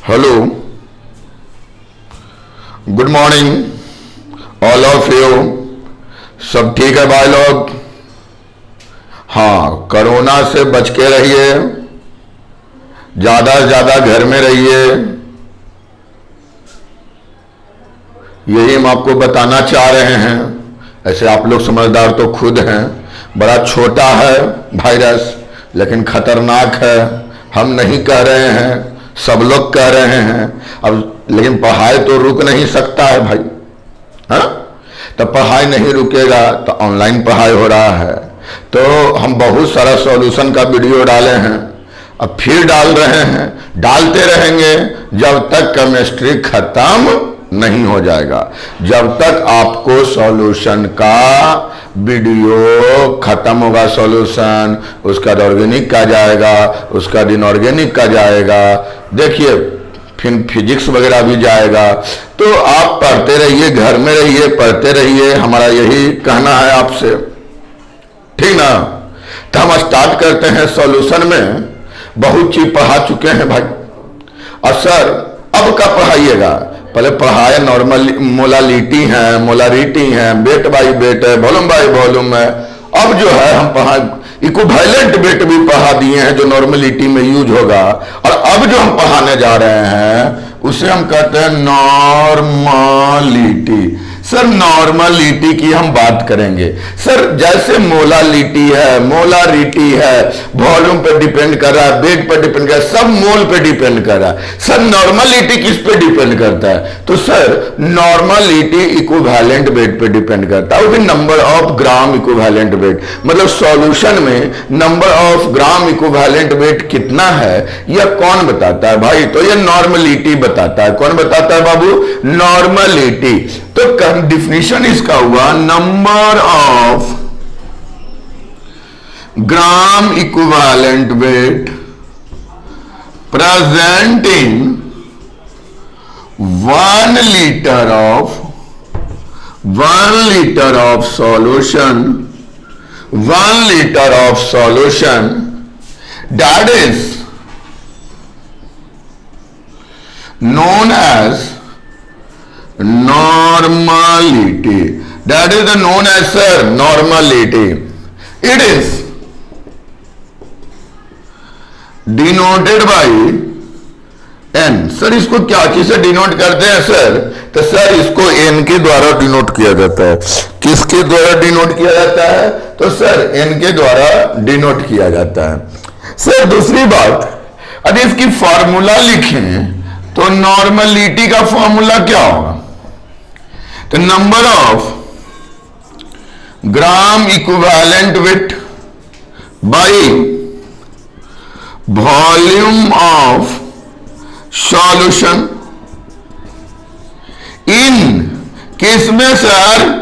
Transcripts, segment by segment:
Hello, good morning all of you. सब ठीक है भाई लोग? हाँ, कोरोना से बच के रहिए, ज्यादा से ज्यादा घर में रहिए, यही हम आपको बताना चाह रहे हैं। ऐसे आप लोग समझदार तो खुद हैं, बड़ा छोटा है वायरस लेकिन खतरनाक है। हम नहीं कह रहे हैं, सब लोग कह रहे हैं। अब लेकिन पढ़ाई तो रुक नहीं सकता है भाई, हाँ? तो पढ़ाई नहीं रुकेगा तो ऑनलाइन पढ़ाई हो रहा है। तो हम बहुत सारा सॉल्यूशन का वीडियो डाले हैं, अब फिर डाल रहे हैं, डालते रहेंगे जब तक केमिस्ट्री खत्म नहीं हो जाएगा। जब तक आपको सॉल्यूशन का वीडियो खत्म होगा, सॉल्यूशन उसका ऑर्गेनिक का जाएगा, उसका इनऑर्गेनिक का जाएगा, देखिए फिर फिजिक्स वगैरह भी जाएगा। तो आप पढ़ते रहिए, घर में रहिए, पढ़ते रहिए, हमारा यही कहना है आपसे, ठीक ना? तो हम स्टार्ट करते हैं सॉल्यूशन में। बहुत चीज पढ़ा चुके हैं भाई, और सर अब का पढ़ाइएगा? पहले पढ़ाए नॉर्मल मोलालिटी है, मोलारिटी है, वेट बाई वेट है, वॉल्यूम बाई वॉल्यूम है। अब जो है हम पढ़ा इक्विवेलेंट वेट भी पढ़ा दिए हैं जो नॉर्मलिटी में यूज होगा। और अब जो हम पढ़ाने जा रहे हैं उसे हम कहते हैं नॉर्मलिटी। सर नॉर्मलिटी की हम बात करेंगे। सर जैसे मोलालिटी है, मोलारिटी है, वॉल्यूम पे डिपेंड कर रहा है, वेट पे डिपेंड कर रहा है, सब मोल पे डिपेंड कर रहा है। सर नॉर्मलिटी किस पे डिपेंड करता है? तो सर नॉर्मलिटी इक्विवेलेंट वेट पे डिपेंड करता है, वो भी number of gram equivalent weight. मतलब सॉल्यूशन में number of gram equivalent weight कितना है यह कौन बताता है भाई? तो यह नॉर्मलिटी बताता है। कौन बताता है बाबू? नॉर्मलिटी। तो डिफिनीशन इसका हुआ number of gram equivalent weight present in 1 litre of solution, 1 litre of solution, that is known as normality. That is known as, sir, normality. It is denoted by n. Sir इसको क्या चीज से denote करते हैं sir? तो sir इसको n के द्वारा डिनोट किया जाता है। किसके द्वारा डिनोट किया जाता है? तो सर n के द्वारा डिनोट किया जाता है। सर दूसरी बात, यदि इसकी फॉर्मूला लिखें तो नॉर्मलिटी का फॉर्मूला क्या होगा? तो number of gram equivalent weight by volume of solution in किस में सर?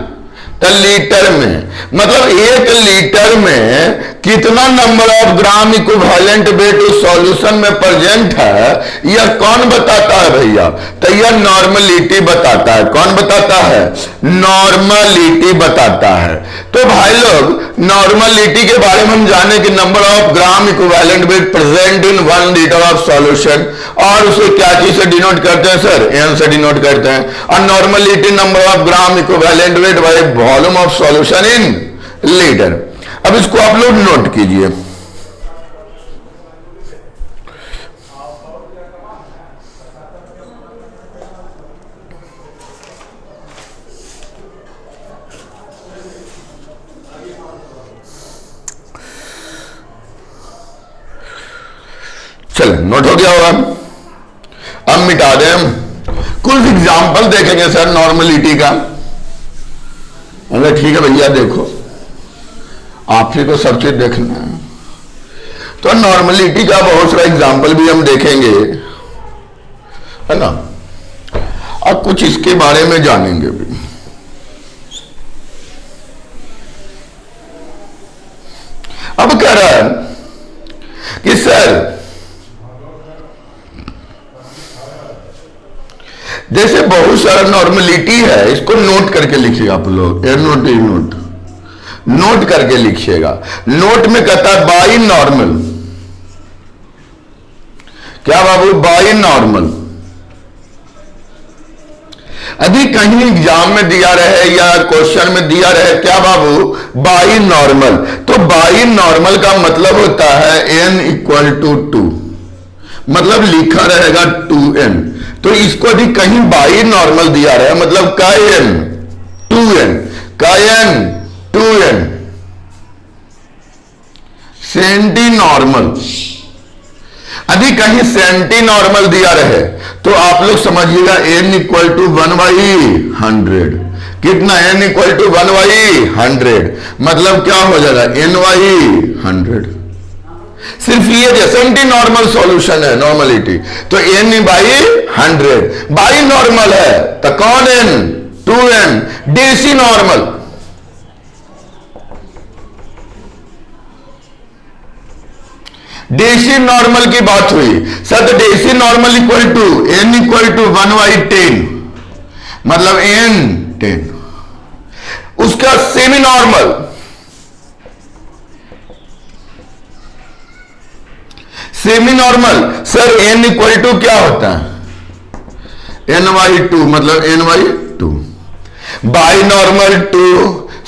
तो लीटर में। मतलब 1 लीटर में कितना number of gram equivalent weight उस सॉल्यूशन में प्रेजेंट है, यह कौन बताता है भैया? तो यह नॉर्मलिटी बताता है। कौन बताता है? नॉर्मलिटी बताता है। तो भाई लोग नॉर्मलिटी के बारे में हम जाने कि number of gram equivalent weight present in 1 litre of solution, और उसे क्या चीज से डिनोट करते हैं सर? एन से डिनोट करते हैं। और normality number of gram equivalent weight by volume of solution in litre. अब इसको आप लोग नोट कीजिए। चलो नोट हो गया होगा। अब मिटा दें, कुछ एग्जाम्पल देखेंगे सर नॉर्मलिटी का। ठीक है भैया, देखो आप ही को सब चीज देखना है। तो नॉर्मलिटी का बहुत सारा एग्जाम्पल भी हम देखेंगे, है ना? और कुछ इसके बारे में जानेंगे भी। अब कह रहा है कि सर जैसे बहुत सारा नॉर्मलिटी है, इसको नोट करके लिखिए आप लोग। नोट करके लिखिएगा। नोट में कहता है बाई नॉर्मल, क्या बाबू? बाई नॉर्मल यदि कहीं एग्जाम में दिया रहे या क्वेश्चन में दिया रहे क्या बाबू, बाई नॉर्मल, तो बाई नॉर्मल का मतलब होता है n इक्वल टू 2, मतलब लिखा रहेगा 2n। तो इसको यदि कहीं बाई नॉर्मल दिया रहे मतलब का n 2n, का n 2n, सेंटी नॉर्मल, यदि कहीं सेंटी नॉर्मल दिया रहे तो आप लोग समझिएगा n इक्वल टू 1/100, कितना n इक्वल टू 1/100, मतलब क्या हो जाएगा n/100। सिर्फ ये जो सेंटी नॉर्मल सॉल्यूशन है नॉर्मलिटी, तो n/100 बाई नॉर्मल है तो कौन n 2n, deci normal, deci normal की बात हुई सर, तो deci normal equal to n equal to 1/10, मतलब n 10। उसका semi normal, semi normal sir n equal to क्या होता है n/2, मतलब n/2, by normal 2,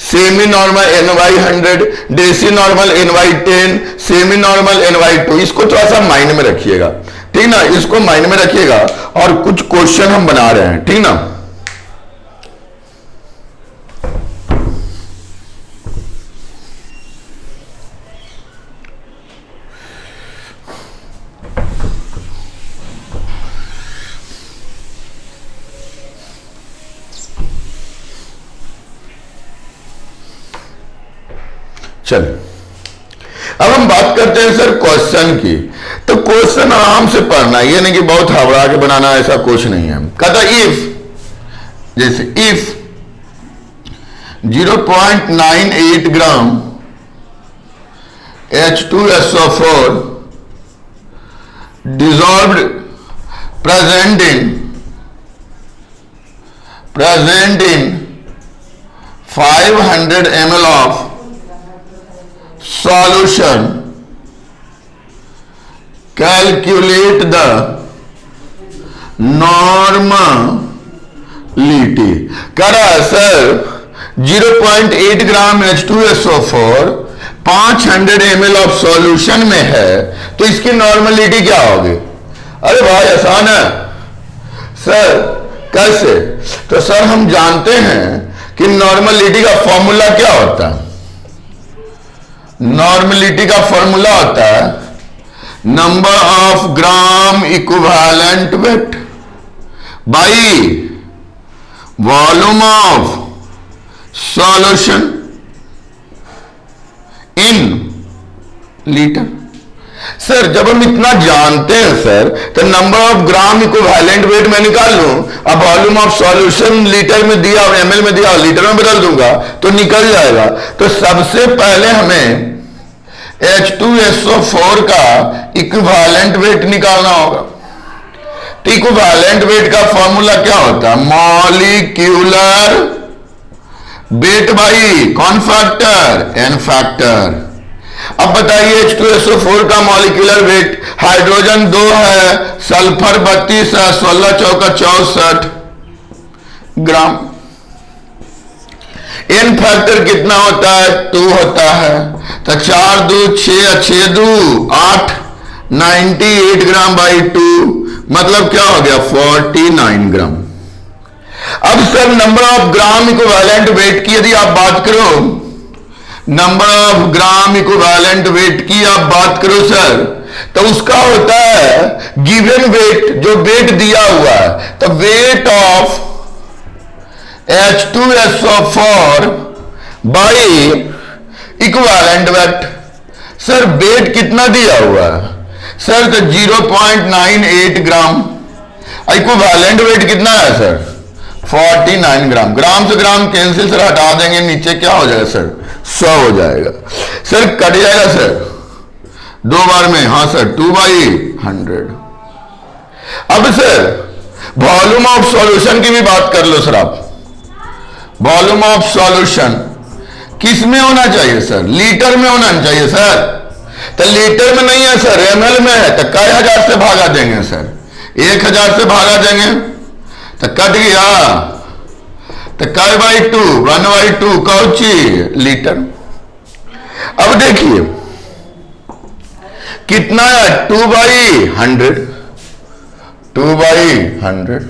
semi normal n/100, deci normal n/10, semi normal n/2। इसको थोड़ा सा माइंड में रखिएगा, ठीक ना, इसको माइंड में रखिएगा। और कुछ क्वेश्चन हम बना रहे हैं, ठीक ना। चलिए अब हम बात करते हैं सर क्वेश्चन की। तो क्वेश्चन आराम से पढ़ना, ये नहीं कि बहुत हबड़ा के बनाना, ऐसा कुछ नहीं है। कहता इफ, जैसे if 0.98 gram H2SO4 dissolved present in 500 ml of solution, calculate the normality। कह रहा है sir 0.8 gram H2SO4 500 ml of solution में है, तो इसकी नॉर्मलिटी क्या होगी। अरे भाई आसान है सर, कैसे। तो सर हम जानते हैं कि नॉर्मलिटी का फॉर्मूला क्या होता है। नॉर्मलिटी का फॉर्मूला होता है number of gram equivalent weight by volume of solution in litre. Sir जब हम इतना जानते हैं सर, तो number of gram equivalent weight मैं निकाल लूं, अब वॉल्यूम ऑफ सॉल्यूशन लीटर में दिया और ml में दिया और लीटर में बदल दूंगा तो निकल जाएगा। तो सबसे पहले हमें H2SO4 का इक्विवेलेंट वेट निकालना होगा। तो इक्विवेलेंट वेट का फॉर्मूला क्या होता है, मॉलिक्यूलर वेट बाई कौन फैक्टर, n फैक्टर। अब बताइए H2SO4 का मॉलिक्यूलर वेट, हाइड्रोजन 2 है, सल्फर 32 है, 16 चौका 64 ग्राम। n फैक्टर कितना होता है, 2 होता है, तो 4 2 6 6 2 8 98 ग्राम बाई 2, मतलब क्या हो गया 49 ग्राम। अब sir number of gram equivalent weight की यदि आप बात करो, number of gram equivalent weight की आप बात करो सर, तो उसका होता है गिवन वेट, जो वेट दिया हुआ है, तो weight of H2SO4 by equivalent weight. Sir weight कितना दिया हुआ है सर, तो 0.98 ग्राम। इक्विवेलेंट वेट कितना है सर 49 ग्राम। ग्राम से ग्राम कैंसिल सर हटा देंगे, नीचे क्या हो जाएगा सर 100 हो जाएगा। सर कट जाएगा सर 2 बार में, हाँ सर 2/100। अब सर वॉल्यूम ऑफ सॉल्यूशन की भी बात कर लो सर आप। वॉल्यूम ऑफ सॉल्यूशन किस में होना चाहिए सर, लीटर में होना चाहिए सर। तो लीटर में नहीं है सर, ml में है, तो कई हजार से भागा देंगे सर, 1000 से भागा देंगे तो कट गया तो काय बाई 2 1/2 कौची लीटर। अब देखिए कितना है 2/100 2/100।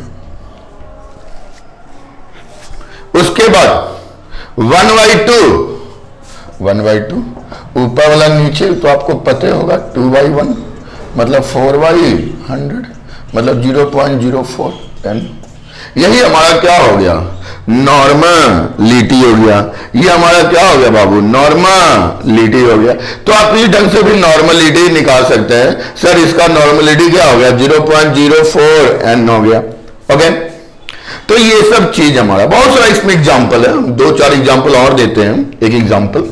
उसके बाद 1/2 ऊपर वाला नीचे तो आपको पता होगा 2/1 मतलब 4/100 मतलब 0.04 10। यही हमारा क्या हो गया नॉर्मलिटी हो गया। ये हमारा क्या हो गया बाबू नॉर्मलिटी हो गया। तो आप इस ढंग से भी नॉर्मलिटी निकाल सकते हैं। सर इसका नॉर्मलिटी क्या हो गया 0.04 n हो गया। ओके तो ये सब चीज हमारा बहुत सारा इसमें एग्जाम्पल है। 2-4 एग्जाम्पल और देते हैं। एक एग्जाम्पल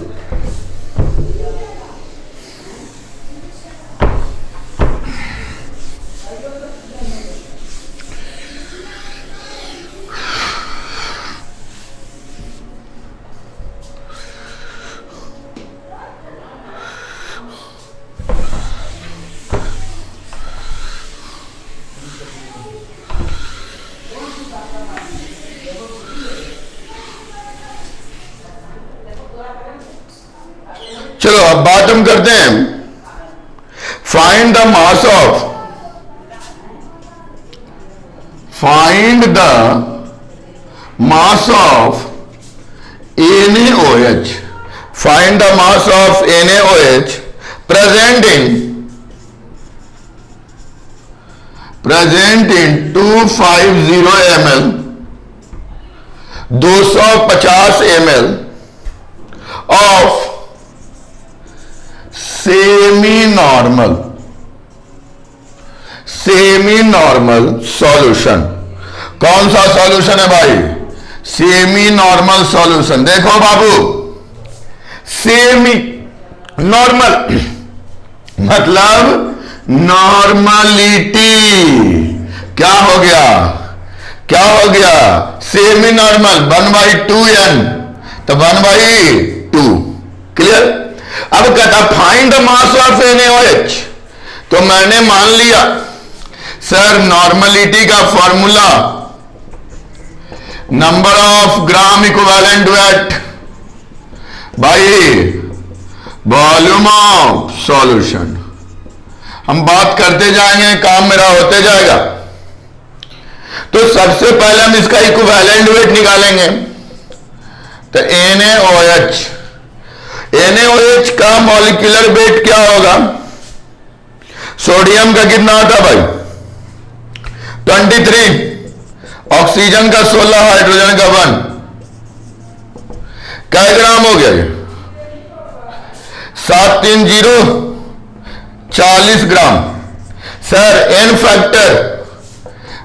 चलो अब बात हम करते हैं find the mass of NaOH। Find the mass of NaOH present in 250 ml 250 ml of semi normal solution. कौन सा सॉल्यूशन है भाई सेमी नॉर्मल सॉल्यूशन। देखो बाबू सेमी नॉर्मल मतलब नॉर्मलिटी क्या हो गया सेमी नॉर्मल 1/2n तो 1/2 क्लियर। अब कहता find the mass of NaOH। तो मैंने मान लिया सर नॉर्मलिटी का formula number of gram equivalent weight by volume of solution. हम बात करते जाएंगे काम मेरा होते जाएगा। तो सबसे पहले हम इसका इक्विवेलेंट वेट निकालेंगे। तो NaOH का मॉलिक्यूलर वेट क्या होगा। सोडियम का कितना आता भाई 23, ऑक्सीजन का 16, हाइड्रोजन का 1। क्या ग्राम हो गया 730 40 ग्राम। Sir N factor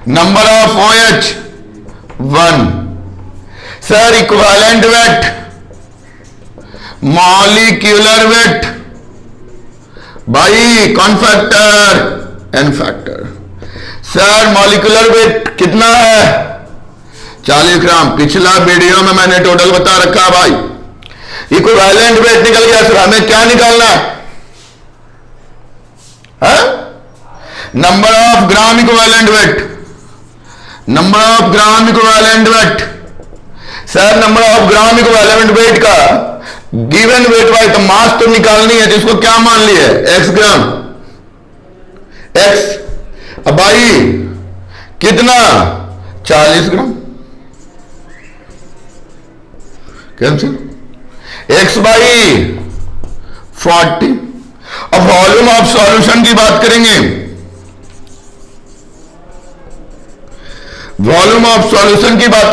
number of OH 1। Sir equivalent weight molecular weight भाई कौन factor N factor. Sir molecular weight कितना है 40 ग्राम। पिछला वीडियो में मैंने टोटल बता रखा भाई। इक्विवेलेंट वेट निकल गया। सर हमें क्या निकालना है number of gram equivalent weight. Sir number of gram equivalent weight का गिवन वेट भाई तो मास तो निकालनी है। तो इसको क्या मान लिया x ग्राम x। अब भाई कितना 40 ग्राम कैंसिल x बाई 40। अब वॉल्यूम ऑफ सॉल्यूशन की बात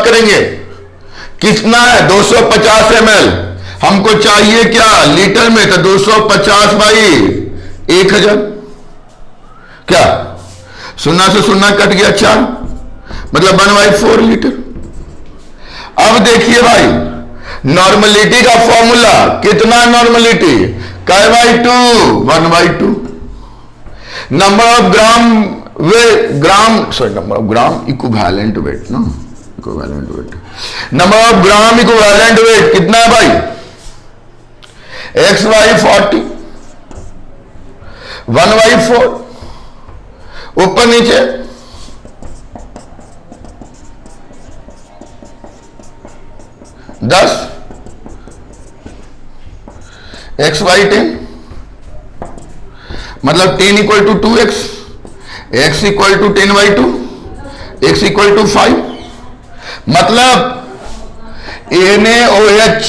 करेंगे। कितना है 250 ml। हमको चाहिए क्या लीटर में तो 250/1000 क्या 0 से 0 कट गया 4 मतलब 1/4 लीटर। अब देखिए भाई नॉर्मलिटी का फॉर्मूला कितना नॉर्मलिटी काय by 2 1/2 number of gram equivalent weight number of gram equivalent weight कितना है भाई x/40 1/4 ऊपर नीचे 10, x/10 मतलब 10 equal to 2x, x equal to 10/2, x equal to 5। मतलब NaOH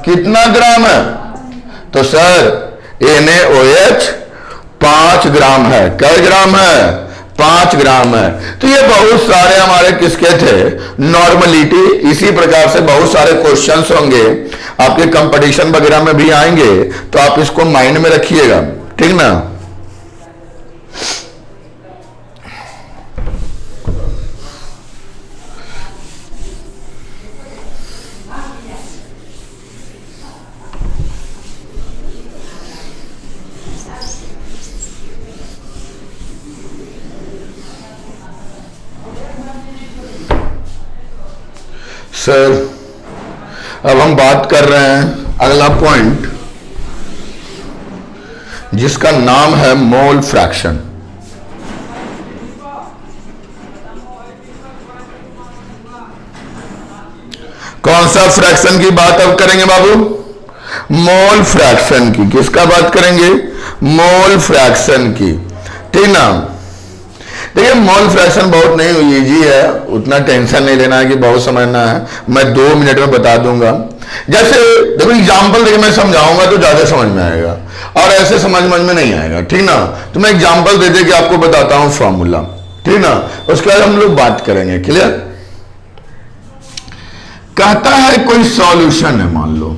कितना ग्राम है? तो सर NaOH 5 ग्राम है। क्या ग्राम है? 5 ग्राम है। तो ये बहुत सारे हमारे किसके थे? नॉर्मलिटी। इसी प्रकार से बहुत सारे क्वेश्चंस होंगे आपके कंपटीशन वगैरह में भी आएंगे, तो आप इसको माइंड में रखिएगा, ठीक ना। सर अब हम बात कर रहे हैं अगला पॉइंट, जिसका नाम है मोल फ्रैक्शन। कौन सा फ्रैक्शन की बात अब करेंगे बाबू? मोल फ्रैक्शन की। किसका बात करेंगे? मोल फ्रैक्शन की, ठीक ना। देखिए मोल फ्रैक्शन बहुत नहीं इजी है, उतना टेंशन नहीं लेना है कि बहुत समझना है। मैं 2 मिनट में बता दूंगा। जैसे देखो एग्जांपल देके मैं समझाऊंगा तो ज्यादा समझ में आएगा, और ऐसे समझ में नहीं आएगा, ठीक ना। तो मैं एग्जांपल दे दे के आपको बताता हूं फॉर्मूला, ठीक ना। उसके बाद हम लोग बात करेंगे, क्लियर। कहता है कोई सॉल्यूशन है, मान लो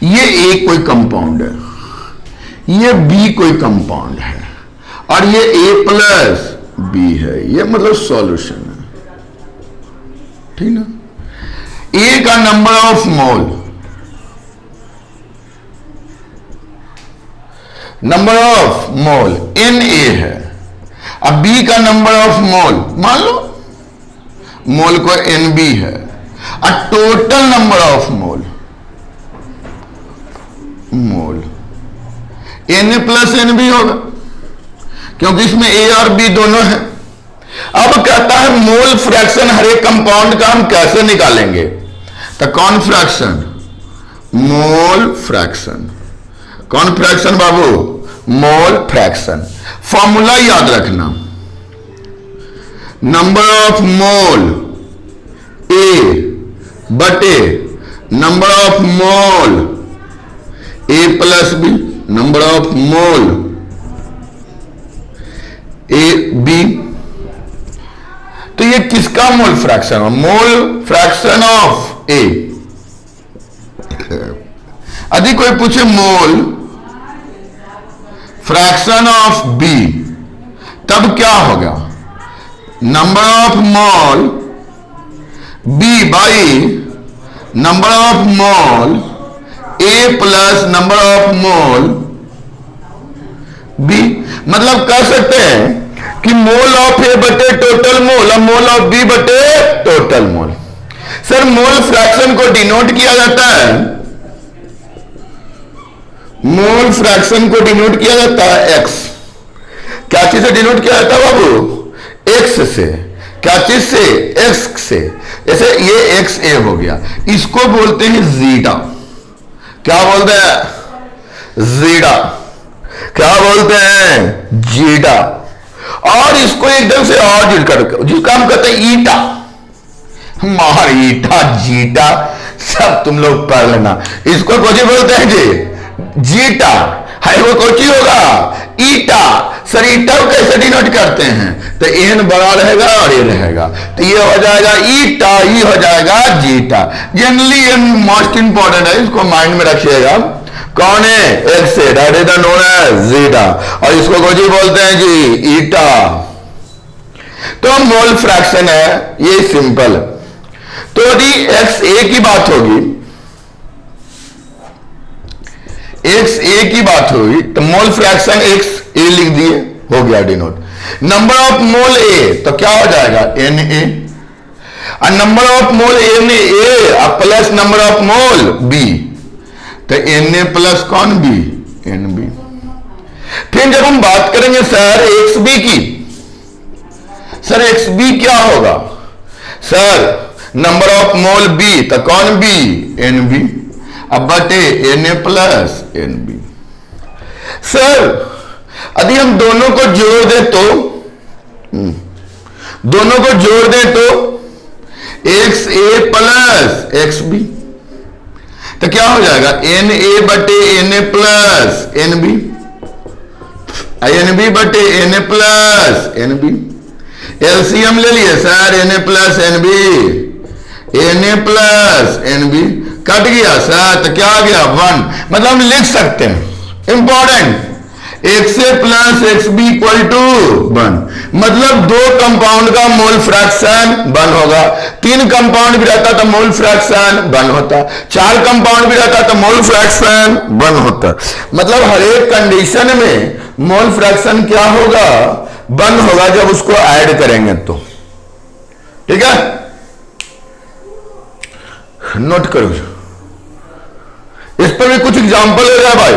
ये A कोई कंपाउंड है, ये B कोई कंपाउंड है, और ये A+B है, ये मतलब सॉल्यूशन है, ठीक ना। A का नंबर ऑफ मोल, Na है। अब B का नंबर ऑफ मोल मान लो मोल को NB है, और total number of mole Na+NB होगा, क्योंकि इसमें A और B दोनों है। अब कहता है मोल फ्रैक्शन हर एक कंपाउंड का हम कैसे निकालेंगे? तो कौन फ्रैक्शन? Mole fraction. कौन फ्रैक्शन बाबू? Mole fraction. फॉर्मूला याद रखना, नंबर ऑफ मोल A बटे number of mole A+B, number of mole AB। तो ये किसका मोल फ्रैक्शन है? Mole fraction of A। यदि कोई पूछे मोल फ्रैक्शन ऑफ B, तब क्या होगा? Number of mole B by number of mole A plus number of mole B। मतलब कह सकते हैं कि मोल ऑफ A बटे टोटल मोल और मोल ऑफ B बटे total mole. Sir mole fraction को डिनोट किया जाता है, मोल फ्रैक्शन को डिनोट किया जाता है X। क्या चीज से डिनोट किया जाता है बाबू? X से। क्या चीज से? X से। जैसे ये XA हो गया, इसको बोलते हैं जीटा। क्या बोलते हैं? जीटा। क्या बोलते हैं? जीटा। और इसको एकदम से और जुड़ कर, जिसका हम कहते हैं ईटा, मार ईटा जीटा सब तुम लोग पढ़ लेना। इसको कोची बोलते हैं जी? जीटा। है वो कोची होगा? ईटा। सर ईटा को कैसे डिनोट करते हैं? तो एन बड़ा रहेगा और ये रहेगा, तो ये हो जाएगा ईटा, ये हो जाएगा जीटा। जनरली ये मोस्ट इंपॉर्टेंट है, इसको माइंड में रखिएगा। कौन है? एक्स से, that is known as zeta, और इसको कोची बोलते हैं जी? ईटा। तो मोल फ्रैक्शन है, ये सिंपल। तो यदि एक्स ए की बात होगी, एक्स ए की बात होगी, तो मोल फ्रैक्शन एक्स ए लिख दिए, हो गया denote. Number of mole A तो क्या हो जाएगा? N A. और number of mole N A plus number of mole B, तो एन ए प्लस कौन? B, N B. फिर जब हम बात करेंगे सर एक्स बी की, सर एक्स बी क्या होगा, sir number of mole B, तो कौन बी, एन बी, अब बटे N A plus N B. Sir यदि हम दोनों को जोड़ दें तो, दोनों को जोड़ दें तो X A plus X B, तो क्या हो जाएगा एन ए बटे N A plus N B, N B बटे N A plus N B. LCM ले लिए sir, N A plus N B, N A plus N B cut गया sir, तो क्या आ गया 1। मतलब हम लिख सकते हैं important, X A plus X B equal to 1। मतलब दो कंपाउंड का मोल फ्रैक्शन 1 होगा, 3 कंपाउंड भी रहता तो मोल फ्रैक्शन 1 होता, 4 कंपाउंड भी रहता तो मोल फ्रैक्शन 1 होता। मतलब हर एक कंडीशन में मोल फ्रैक्शन क्या होगा, 1 होगा जब उसको ऐड करेंगे तो। ठीक है, नोट करो, इस पर भी कुछ एग्जांपल ले रहा है भाई।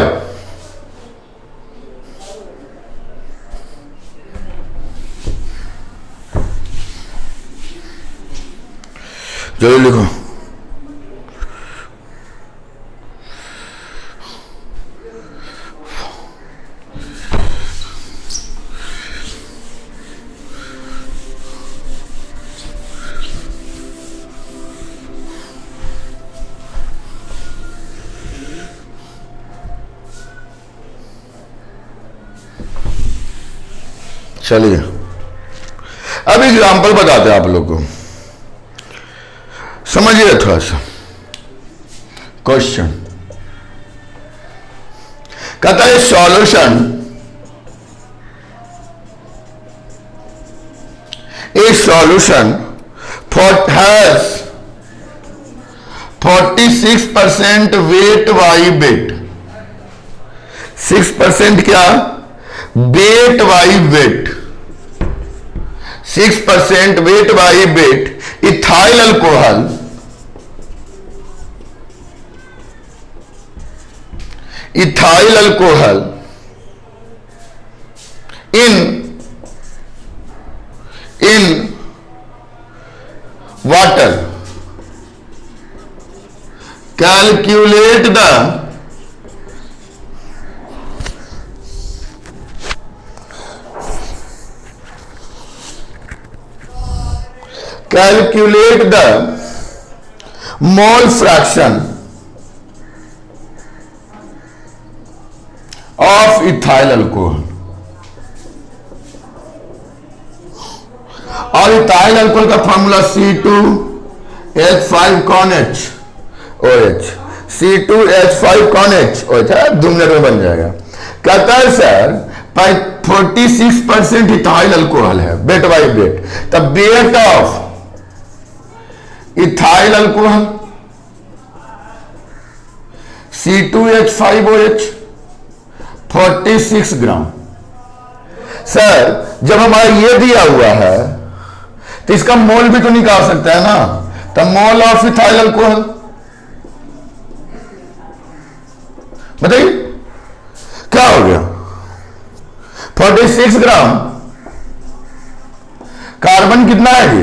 चलो लिखो, चलिए अब एग्जाम्पल बताते हैं आप लोग को, समझिए थोड़ा सा। क्वेश्चन कहता है solution A solution has 46% weight by wait, 6% क्या, weight by wait, 6% weight by wait ethyl alcohol in water. Calculate the mole fraction of ethyl alcohol. और इथाइल अल्कोहल का formula C2H5 CONH OH, C2H5 CONH OH है, 2 minute में बन जाएगा। कहता है sir 46% ethyl alcohol है वेट बाई वेट, तब weight of ethyl alcohol C2H5OH 46 gram. Sir जब हमारा ये दिया हुआ है तो इसका मोल भी तो निकाल सकता है ना, तो मोल ऑफ इथाइल अल्कोहल बताइए क्या हो गया, 46 ग्राम। कार्बन कितना है जी,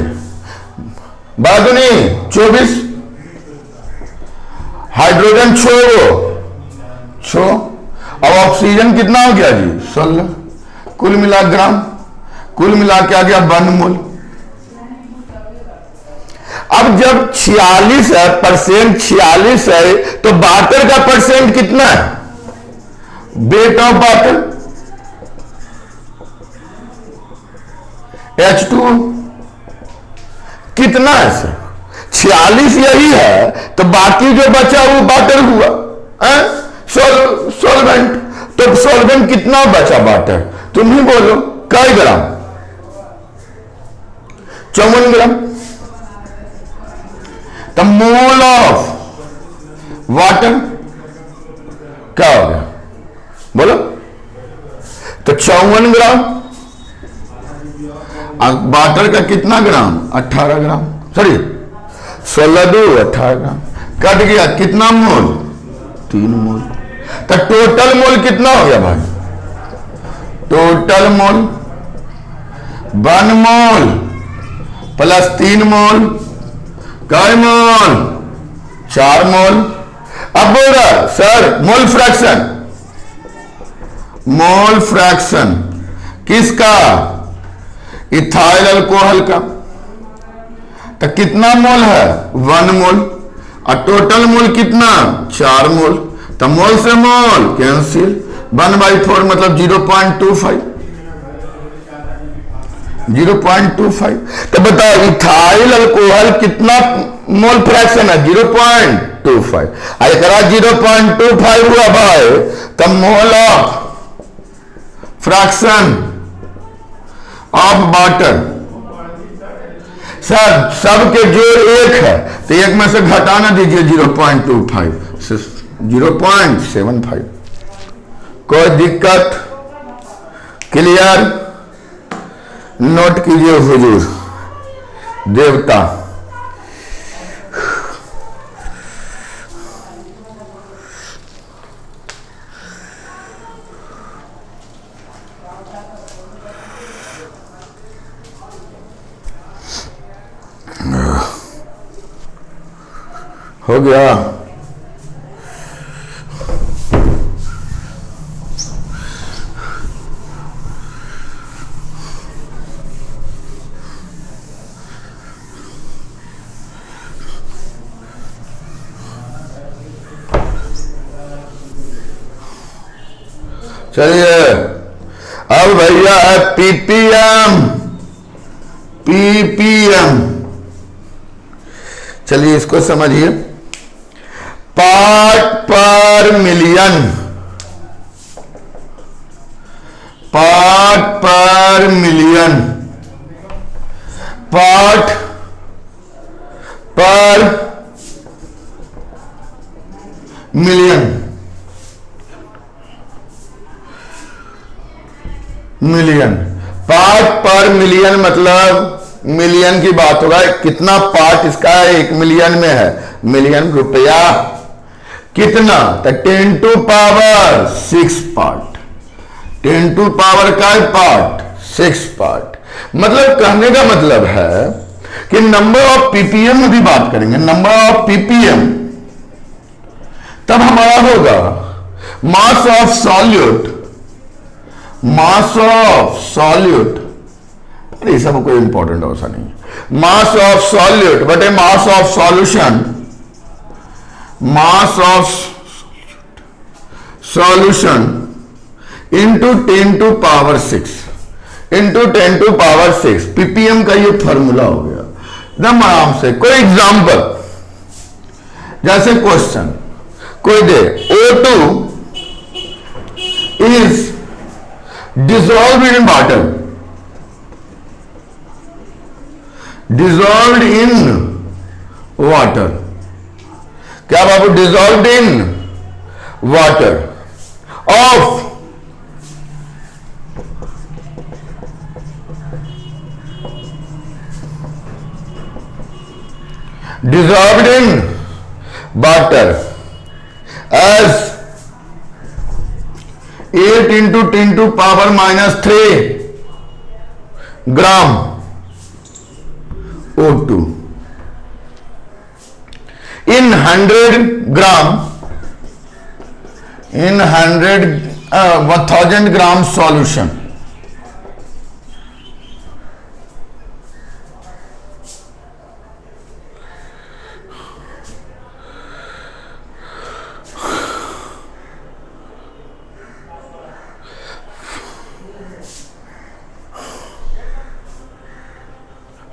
बात तो नहीं 24, हाइड्रोजन 6, अब ऑक्सीजन कितना हो गया जी 16, कुल मिला ग्राम, कुल मिला के आ गया 1 मोल। अब जब 46% है तो वाटर का परसेंट कितना है, वेट ऑफ वाटर H2 कितना है सर, 46 यही है, तो बाकी जो बचा वो वाटर हुआ, सॉल्वेंट, तो सॉल्वेंट कितना बचा वाटर, तुम ही बोलो कई ग्राम, 54 ग्राम। द मोल ऑफ वाटर क्या हो गया बोलो, तो 54 ग्राम, वाटर का कितना ग्राम 18 ग्राम, सॉरी 16 18 ग्राम, कट गया कितना मोल 3 मोल, तो टोटल मोल कितना हो गया भाई टोटल मोल 1 मोल प्लस 3 मोल कई मोल 4 मोल। अब बोल रहा सर मोल फ्रैक्शन किसका? इथाइल अल्कोहल का। तो कितना मोल है? 1 मोल। और टोटल मोल कितना? 4 मोल। तो मोल से मोल कैंसिल, 1/4 मतलब 0.25। तो बताओ इथाइल अल्कोहल कितना मोल फ्रैक्शन है? 0.25। एक 0.25 हुआ भाई, तब mole of fraction of water. Sir सबके जोड़ 1 है, तो 1 में से घटाना दीजिए 0.25 0.75। कोई दिक्कत? क्लियर? नोट कीजिए हुजूर देवता। हो गया? चलिए अब भैया है पीपीएम। चलिए इसको समझिए। पार्ट पर मिलियन, पार्ट पर मिलियन, पार्ट पर मिलियन, पार्ट पर मिलियन मतलब मिलियन की बात होगा। कितना पार्ट इसका 1 मिलियन में है? मिलियन रुपया कितना? तो 10⁻6 पार्ट। 10⁻⁴ part 6 part. मतलब कहने का मतलब है कि नंबर ऑफ पीपीएम में भी बात करेंगे, नंबर ऑफ पीपीएम, तब हमारा होगा मास ऑफ सॉल्यूट। अरे ये सब कोई इंपॉर्टेंट ऐसा नहीं। मास ऑफ सॉल्यूट बटे mass of solution, mass of solution into 10⁻6 into 10⁻6 ppm का ये फॉर्मूला हो गया एकदम आराम से। कोई एग्जांपल, जैसे क्वेश्चन कोई दे O2 is dissolved in water, dissolved in water। क्या बाबू? dissolved in water of dissolved in water as 8 into 10⁻³ gram O2 in 100 gram, in 1000 gram solution.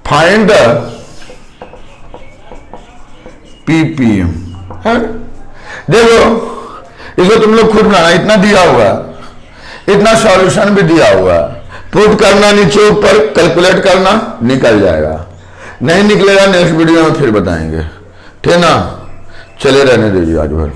Find the ppm. देखो इसको तुम लोग खुद बनाना, इतना दिया हुआ, इतना सॉल्यूशन भी दिया हुआ, पुट करना नीचे ऊपर, कैलकुलेट करना, निकल जाएगा। नहीं निकलेगा नेक्स्ट वीडियो में फिर बताएंगे, ठीक ना? चले रहने दीजिए आज भर।